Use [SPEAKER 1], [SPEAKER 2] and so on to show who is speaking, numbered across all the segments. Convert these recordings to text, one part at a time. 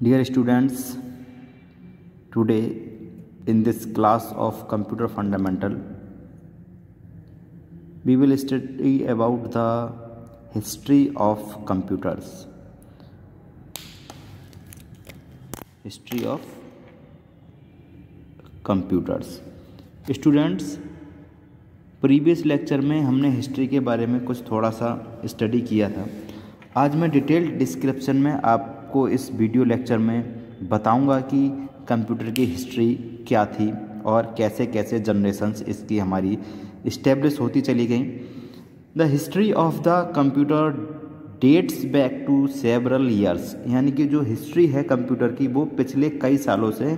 [SPEAKER 1] Dear students, today in this class of Computer Fundamental, we will study about the history of computers. History of computers. Students, previous lecture में हमने history के बारे में कुछ थोड़ा सा स्टडी किया था। आज मैं डिटेल्ड डिस्क्रिप्शन में आपको इस वीडियो लेक्चर में बताऊंगा कि कंप्यूटर की हिस्ट्री क्या थी और कैसे कैसे जनरेशन्स इसकी हमारी इस्टेब्लिश होती चली गई। The history of the computer dates back to several years, यानी कि जो हिस्ट्री है कंप्यूटर की वो पिछले कई सालों से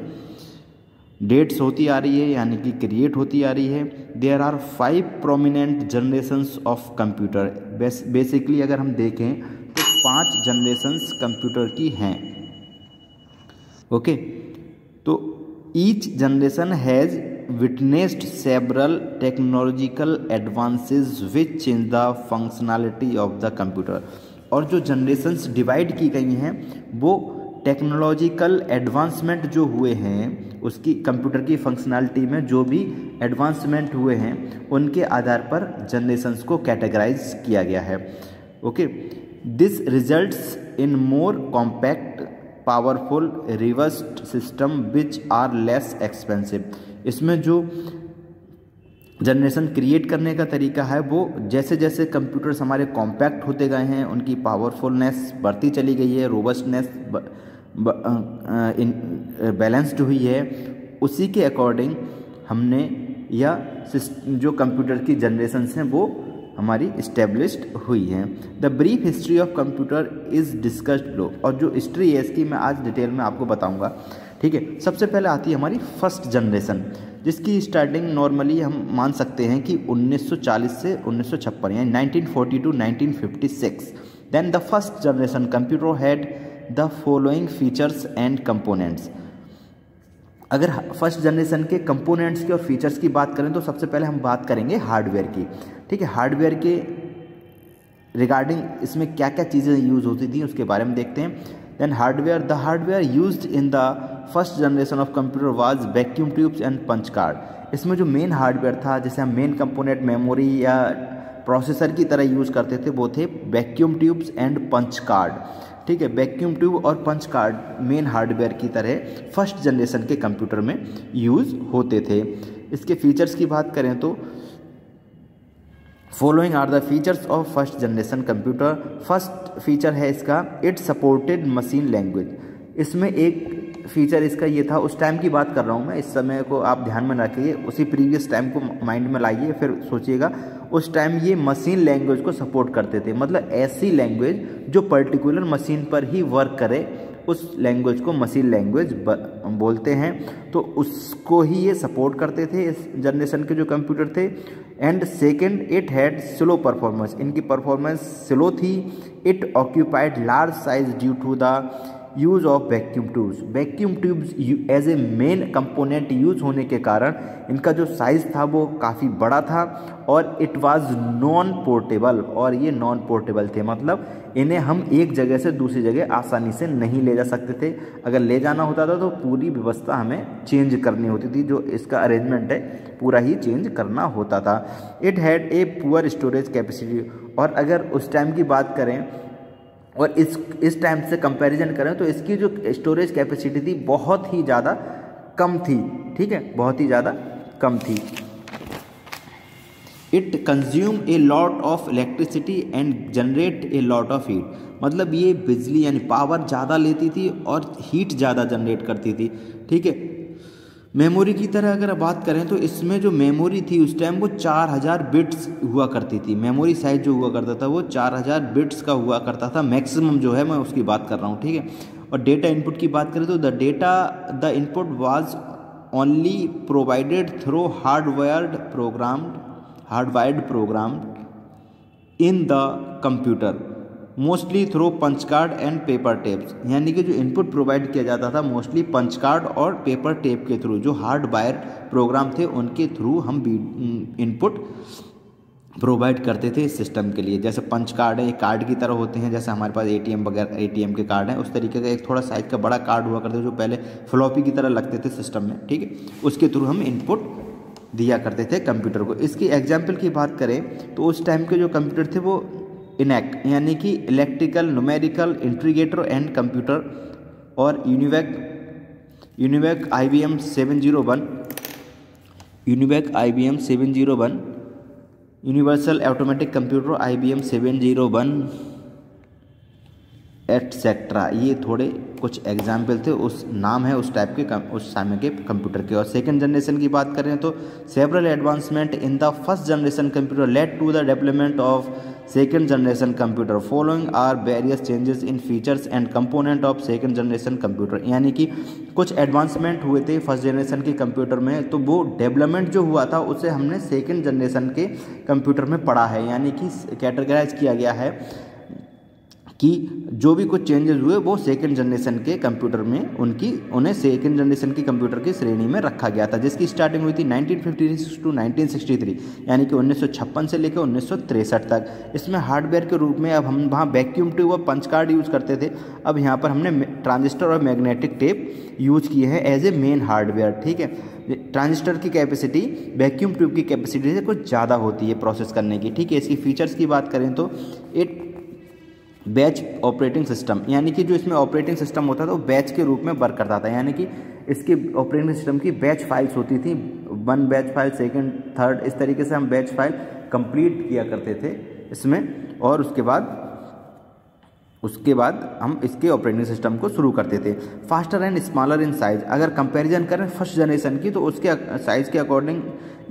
[SPEAKER 1] डेट्स होती आ रही है, यानी कि क्रिएट होती आ रही है। There are 5 prominent generations of computer. Basically अगर हम देखें तो 5 जनरेशन्स कंप्यूटर की हैं। ओके, तो each generation has witnessed several technological advances which change the functionality of the computer. और जो जनरेशन्स डिवाइड की गई हैं वो टेक्नोलॉजिकल एडवांसमेंट जो हुए हैं उसकी कंप्यूटर की फंक्शनैलिटी में जो भी एडवांसमेंट हुए हैं उनके आधार पर जनरेशन्स को कैटेगराइज किया गया है। Okay, this results in more compact powerful reversed system which are less expensive. इसमें जो जनरेशन क्रिएट करने का तरीका है वो जैसे जैसे कंप्यूटर्स हमारे कॉम्पैक्ट होते गए हैं उनकी पावरफुलनेस बढ़ती चली गई है, रोबस्टनेस बैलेंस्ड हुई है। उसी के अकॉर्डिंग हमने या जो कंप्यूटर की जनरेशन्स हैं वो हमारी इस्टेब्लिश्ड हुई हैं। The brief history of computer is discussed below. और जो हिस्ट्री है इसकी मैं आज डिटेल में आपको बताऊंगा। ठीक है, सबसे पहले आती है हमारी फर्स्ट जनरेशन, जिसकी स्टार्टिंग नॉर्मली हम मान सकते हैं कि 1940 से 1956 यानी 1940 to 1956। Then the first generation computer had the following features and components. अगर फर्स्ट जनरेशन के कंपोनेंट्स की और फीचर्स की बात करें तो सबसे पहले हम बात करेंगे हार्डवेयर की। ठीक है, हार्डवेयर के रिगार्डिंग इसमें क्या क्या चीज़ें यूज़ होती थी उसके बारे में देखते हैं। Then hardware, the hardware used in the first generation of computer was vacuum tubes and punch card. इसमें जो मेन हार्डवेयर था, जैसे हम मेन कंपोनेंट मेमोरी या प्रोसेसर की तरह यूज़ करते थे, वो थे vacuum tubes and punch card. ठीक है, वैक्यूम ट्यूब और पंच कार्ड मेन हार्डवेयर की तरह फर्स्ट जनरेशन के कंप्यूटर में यूज़ होते थे। इसके फीचर्स की बात करें तो following are the features of first generation computer. First feature है इसका, इट सपोर्टेड मशीन लैंग्वेज। इसमें एक फीचर इसका ये था, उस टाइम की बात कर रहा हूँ मैं, इस समय को आप ध्यान में रखिए, उसी प्रीवियस टाइम को माइंड में लाइए, फिर सोचिएगा। उस टाइम ये मशीन लैंग्वेज को सपोर्ट करते थे, मतलब ऐसी लैंग्वेज जो पर्टिकुलर मशीन पर ही वर्क करे उस लैंग्वेज को मशीन लैंग्वेज बोलते हैं। तो उसको ही ये सपोर्ट करते थे इस जनरेशन के जो कंप्यूटर थे। And second, it had slow performance. इनकी परफॉर्मेंस स्लो थी। It occupied large size due to the use of vacuum tubes. Vacuum tubes as a main component use होने के कारण इनका जो साइज़ था वो काफ़ी बड़ा था। और इट वाज नॉन पोर्टेबल, और ये नॉन पोर्टेबल थे, मतलब इन्हें हम एक जगह से दूसरी जगह आसानी से नहीं ले जा सकते थे। अगर ले जाना होता था तो पूरी व्यवस्था हमें चेंज करनी होती थी, जो इसका अरेंजमेंट है पूरा ही चेंज करना होता था। It had a poor storage capacity. और अगर उस टाइम की बात करें और इस टाइम से कंपैरिजन करें तो इसकी जो स्टोरेज कैपेसिटी थी बहुत ही ज़्यादा कम थी। ठीक है, बहुत ही ज़्यादा कम थी। It consume a lot of electricity and generate a lot of heat. मतलब ये बिजली यानी पावर ज़्यादा लेती थी और हीट ज़्यादा जनरेट करती थी। ठीक है, मेमोरी की तरह अगर बात करें तो इसमें जो मेमोरी थी उस टाइम वो 4000 बिट्स हुआ करती थी। मेमोरी साइज जो हुआ करता था वो 4000 बिट्स का हुआ करता था, मैक्सिमम जो है मैं उसकी बात कर रहा हूँ। ठीक है, और डेटा इनपुट की बात करें तो the input was only provided through hardwired program in the computer, mostly through punch card and paper tapes. यानी कि जो इनपुट प्रोवाइड किया जाता था मोस्टली पंच कार्ड और पेपर टेप के थ्रू, जो हार्डवायर प्रोग्राम थे उनके थ्रू हम इनपुट प्रोवाइड करते थे इस सिस्टम के लिए। जैसे पंच कार्ड है, ये कार्ड की तरह होते हैं, जैसे हमारे पास एटीएम वगैरह एटीएम के कार्ड हैं, उस तरीके का एक थोड़ा साइज का बड़ा कार्ड हुआ करते थे जो पहले फ्लॉपी की तरह लगते थे सिस्टम में, ठीक है। उसके थ्रू हम इनपुट दिया करते थे कंप्यूटर को। इसकी एग्जाम्पल की बात करें तो उस टाइम के जो कंप्यूटर थे वो इनैक यानी कि electrical numerical integrator and computer और UNIVAC IBM 701, universal automatic computer IBM 701 etcetera, ये थोड़े कुछ एग्जाम्पल थे, उस नाम है उस टाइप के उस समय के कंप्यूटर के। और सेकंड जनरेशन की बात करें तो several advancement in the first generation computer led to the development of second generation computer, following are various changes in features and component of second generation computer. यानी कि कुछ एडवांसमेंट हुए थे फर्स्ट जनरेशन के कंप्यूटर में, तो वो development जो हुआ था उसे हमने सेकंड जनरेशन के कंप्यूटर में पढ़ा है, यानी कि कैटेगराइज किया गया है कि जो भी कुछ चेंजेस हुए वो सेकंड जनरेशन के कंप्यूटर में उन्हें सेकंड जनरेशन के कंप्यूटर की श्रेणी में रखा गया था, जिसकी स्टार्टिंग हुई थी 1956 टू 1963, यानी कि 1956 से लेकर 1963 तक। इसमें हार्डवेयर के रूप में अब हम वहाँ वैक्यूम ट्यूब और पंच कार्ड यूज़ करते थे, अब यहाँ पर हमने ट्रांजिस्टर और मैग्नेटिक टेप यूज किए हैं एज ए मेन हार्डवेयर, ठीक है। ट्रांजिस्टर की कैपेसिटी वैक्यूम ट्यूब की कैपेसिटी से कुछ ज़्यादा होती है प्रोसेस करने की, ठीक है। इसकी फीचर्स की बात करें तो एक बैच ऑपरेटिंग सिस्टम, यानी कि जो इसमें ऑपरेटिंग सिस्टम होता था वो बैच के रूप में वर्क करता था, यानी कि इसके ऑपरेटिंग सिस्टम की बैच फाइल्स होती थी, 1 बैच फाइल, 2nd, 3rd, इस तरीके से हम बैच फाइल कंप्लीट किया करते थे इसमें। और उसके बाद हम इसके ऑपरेटिंग सिस्टम को शुरू करते थे। Faster and smaller in size, अगर कंपैरिजन करें फर्स्ट जनरेशन की तो उसके साइज़ के अकॉर्डिंग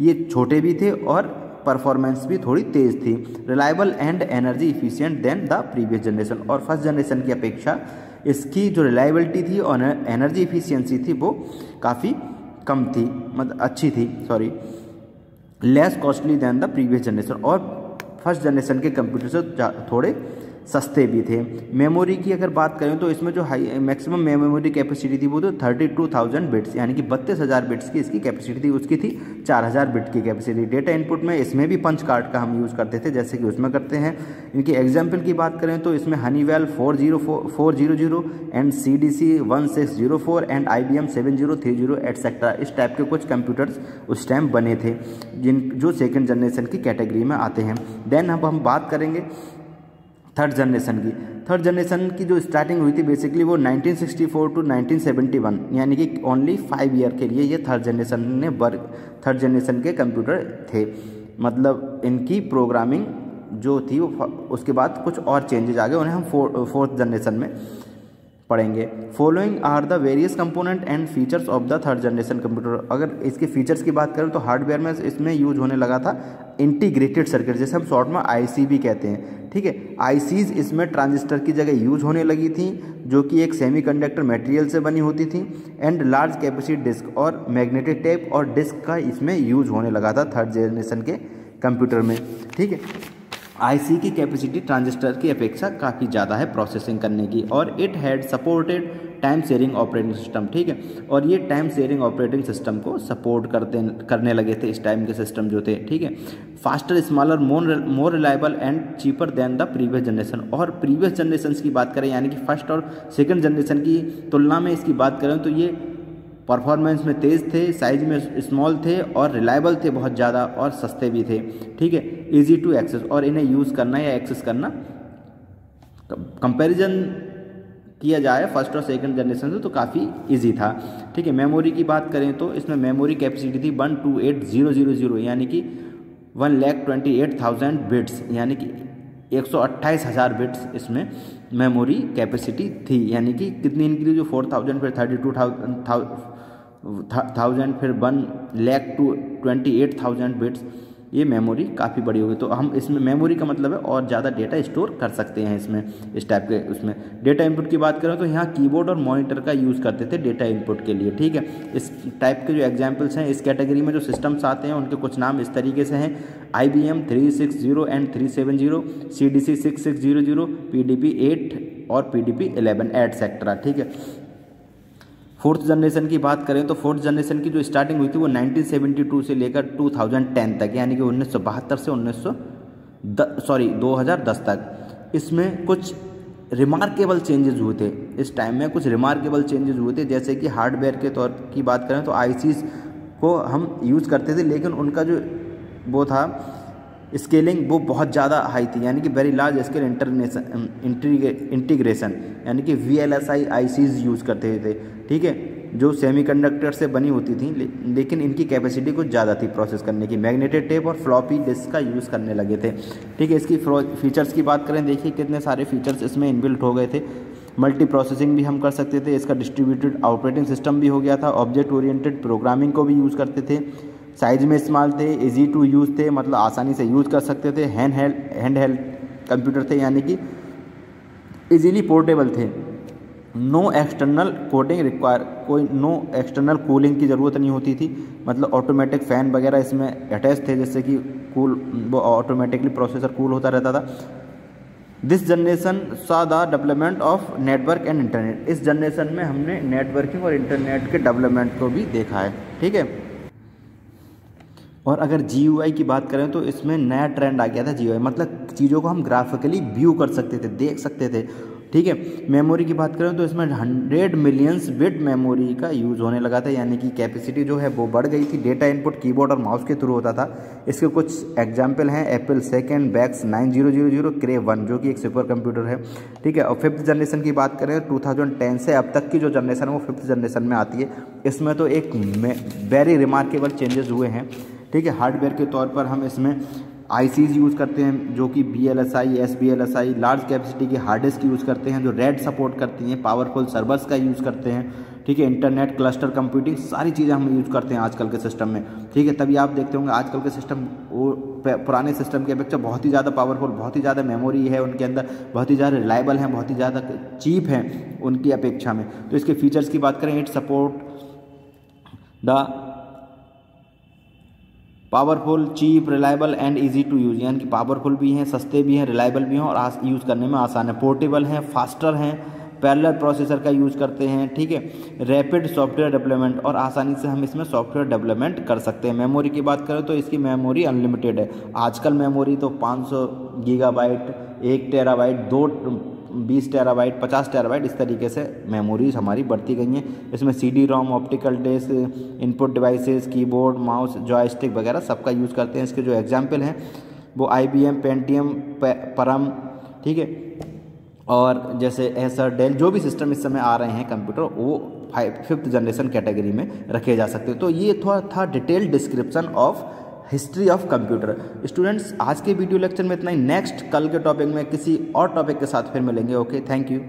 [SPEAKER 1] ये छोटे भी थे और परफॉर्मेंस भी थोड़ी तेज़ थी। Reliable and energy efficient than the previous generation, और फर्स्ट जनरेशन की अपेक्षा इसकी जो रिलायबिलिटी थी और एनर्जी इफिशियंसी थी वो काफ़ी कम थी, मतलब अच्छी थी, sorry, less costly than the previous generation, और फर्स्ट जनरेशन के कंप्यूटर से थोड़े सस्ते भी थे। मेमोरी की अगर बात करें तो इसमें जो हाई मैक्सिमम मेमोरी कैपेसिटी थी वो तो 32,000 बिट्स, यानी कि 32,000 बिट्स की इसकी कैपेसिटी थी, उसकी थी 4,000 बिट की कैपेसिटी। डेटा इनपुट में इसमें भी पंच कार्ड का हम यूज़ करते थे, जैसे कि उसमें करते हैं। इनकी एग्जाम्पल की बात करें तो इसमें Honeywell 400 and CDC 1604 and IBM 7030 etcetera, इस टाइप के कुछ कंप्यूटर्स उस टाइम बने थे जो सेकेंड जनरेशन की कैटेगरी में आते हैं। देन अब हम बात करेंगे थर्ड जनरेशन की। थर्ड जनरेशन की जो स्टार्टिंग हुई थी बेसिकली वो 1964 टू 1971, यानी कि ओनली 5 ईयर के लिए ये थर्ड जनरेशन के कंप्यूटर थे। मतलब इनकी प्रोग्रामिंग जो थी वो उसके बाद कुछ और चेंजेस आ गए, उन्हें हम फोर्थ जनरेशन में पढ़ेंगे। Following are the various component and features of the third generation computer. अगर इसके फीचर्स की बात करें तो हार्डवेयर में इसमें यूज होने लगा था इंटीग्रेटेड सर्किट, जैसे हम शॉर्ट में IC भी कहते हैं, ठीक है। ICs इसमें ट्रांजिस्टर की जगह यूज होने लगी थी, जो कि एक सेमीकंडक्टर मटेरियल से बनी होती थी, एंड लार्ज कैपेसिटी डिस्क और मैग्नेटिक टेप और डिस्क का इसमें यूज होने लगा था थर्ड जनरेशन के कंप्यूटर में, ठीक है। IC की कैपेसिटी ट्रांजिस्टर की अपेक्षा काफ़ी ज़्यादा है प्रोसेसिंग करने की, और it had supported time sharing operating system, ठीक है। और ये टाइम शेयरिंग ऑपरेटिंग सिस्टम को सपोर्ट करने लगे थे इस टाइम के सिस्टम जो थे, ठीक है। Faster, smaller, more reliable and cheaper than the previous generation. और प्रीवियस जनरेशन की बात करें, यानी कि फर्स्ट और सेकेंड जनरेशन की तुलना में इसकी बात करें तो ये परफॉर्मेंस में तेज़ थे, साइज में स्मॉल थे और रिलायबल थे बहुत ज़्यादा, और सस्ते भी थे, ठीक है। इजी टू एक्सेस, और इन्हें यूज़ करना या एक्सेस करना, कंपैरिजन किया जाए फर्स्ट और सेकंड जनरेशन से तो काफ़ी इजी था, ठीक है। मेमोरी की बात करें तो इसमें मेमोरी कैपेसिटी थी 128,000, यानी कि 1,28,000 बिट्स, यानी कि 128,000 बिट्स इसमें मेमोरी कैपेसिटी थी। यानी कि कितनी इंक्रीज हुई, 4,000, फिर 32,000, फिर 1,28,000 बिट्स, ये मेमोरी काफ़ी बड़ी होगी। तो हम इसमें मेमोरी का मतलब है और ज़्यादा डेटा स्टोर कर सकते हैं इसमें, इस टाइप के। उसमें डेटा इनपुट की बात करें तो यहाँ कीबोर्ड और मॉनिटर का यूज़ करते थे डेटा इनपुट के लिए, ठीक है। इस टाइप के जो एग्जांपल्स हैं इस कैटेगरी में जो सिस्टम्स आते हैं उनके कुछ नाम इस तरीके से हैं: IBM 360 एंड 370, CDC 6600, PDP 8 और PDP 11 एटसेट्रा, ठीक है। फोर्थ जनरेशन की बात करें तो फोर्थ जनरेशन की जो स्टार्टिंग हुई थी वो 1972 से लेकर 2010 तक, यानी कि 1972 से 2010 तक इसमें कुछ रिमार्केबल चेंजेस हुए थे। इस टाइम में कुछ रिमार्केबल चेंजेस हुए थे, जैसे कि हार्डवेयर के तौर की बात करें तो आईसीज को हम यूज़ करते थे, लेकिन उनका जो वो था स्केलिंग वो बहुत ज़्यादा हाई थी, यानी कि वेरी लार्ज स्केल इंटीग्रेशन, यानी कि VLSI आईसीज यूज़ करते थे, ठीक है, जो सेमीकंडक्टर से बनी होती थी, लेकिन इनकी कैपेसिटी कुछ ज़्यादा थी प्रोसेस करने की। मैग्नेटिक टेप और फ्लॉपी डिस्क का यूज़ करने लगे थे, ठीक है। इसकी फीचर्स की बात करें, देखिए कितने सारे फीचर्स इसमें इनबिल्ट हो गए थे। मल्टी प्रोसेसिंग भी हम कर सकते थे, इसका डिस्ट्रीब्यूटेड ऑपरेटिंग सिस्टम भी हो गया था, ऑब्जेक्ट ओरिएंटेड प्रोग्रामिंग को भी यूज़ करते थे, साइज में स्मॉल थे, इजी टू यूज़ थे, मतलब आसानी से यूज़ कर सकते थे, हैंड हेल्ड कंप्यूटर थे, यानी कि इजीली पोर्टेबल थे। नो एक्सटर्नल कोटिंग रिक्वायर, कोई नो एक्सटर्नल कूलिंग की ज़रूरत नहीं होती थी, मतलब ऑटोमेटिक फ़ैन वगैरह इसमें अटैच थे, जिससे कि वो ऑटोमेटिकली प्रोसेसर कूल होता रहता था। दिस जनरेशन सा the development of network and internet, इस जनरेशन में हमने नेटवर्किंग और इंटरनेट के डेवलपमेंट को भी देखा है, ठीक है। और अगर GUI की बात करें तो इसमें नया ट्रेंड आ गया था GUI, मतलब चीज़ों को हम ग्राफिकली व्यू कर सकते थे, देख सकते थे, ठीक है। मेमोरी की बात करें तो इसमें 100 मिलियंस बिट मेमोरी का यूज़ होने लगा था, यानी कि कैपेसिटी जो है वो बढ़ गई थी। डेटा इनपुट कीबोर्ड और माउस के थ्रू होता था। इसके कुछ एग्जाम्पल हैं, एप्पल सेकेंड, बैक्स 9000, क्रे 1 जो कि एक सुपर कंप्यूटर है, ठीक है। और 5th जनरेशन की बात करें 2010 से अब तक की जो जनरेशन है वो 5th जनरेशन में आती है। इसमें तो एक वेरी रिमार्केबल चेंजेस हुए हैं, ठीक है। हार्डवेयर के तौर पर हम इसमें आईसीज यूज़ करते हैं, जो कि VLSI, SBLSI, लार्ज कैपेसिटी की हार्ड डिस्क यूज़ करते हैं, जो रेड सपोर्ट करती हैं, पावरफुल सर्वर्स का यूज़ करते हैं, ठीक है। इंटरनेट, क्लस्टर कंप्यूटिंग, सारी चीज़ें हम यूज़ करते हैं आजकल के सिस्टम में, ठीक है। तभी आप देखते होंगे आजकल के सिस्टम वो पुराने सिस्टम की अपेक्षा बहुत ही ज़्यादा पावरफुल, बहुत ही ज़्यादा मेमोरी है उनके अंदर, बहुत ही ज़्यादा रिलायबल हैं, बहुत ही ज़्यादा चीप हैं उनकी अपेक्षा में। तो इसके फीचर्स की बात करें, it support the powerful, cheap, reliable and easy to use, यानी कि पावरफुल भी हैं, सस्ते भी हैं, रिलायबल भी हैं और यूज़ करने में आसान है। पोर्टेबल हैं, फास्टर हैं, पैरेलल प्रोसेसर का यूज़ करते हैं, ठीक है। रैपिड सॉफ्टवेयर डेवलपमेंट, और आसानी से हम इसमें सॉफ्टवेयर डेवलपमेंट कर सकते हैं। मेमोरी की बात करें तो इसकी मेमोरी अनलिमिटेड है। आजकल मेमोरी तो 500 गीगाबाइट, 1 टेराबाइट, 20 टेराबाइट, 50 टेराबाइट, इस तरीके से मेमोरीज हमारी बढ़ती गई हैं। इसमें CD-ROM, optical disk, input devices, keyboard, mouse, joystick वगैरह सबका यूज़ करते हैं। इसके जो एग्जाम्पल हैं वो IBM, पेंटियम, परम, ठीक है, और जैसे एसर, डेल, जो भी सिस्टम इस समय आ रहे हैं कंप्यूटर, वो 5th जनरेशन कैटेगरी में रखे जा सकते हैं। तो ये था detail description of history of computer. Students, आज के वीडियो लेक्चर में इतना ही। नेक्स्ट कल के टॉपिक में किसी और टॉपिक के साथ फिर मिलेंगे। Okay, thank you.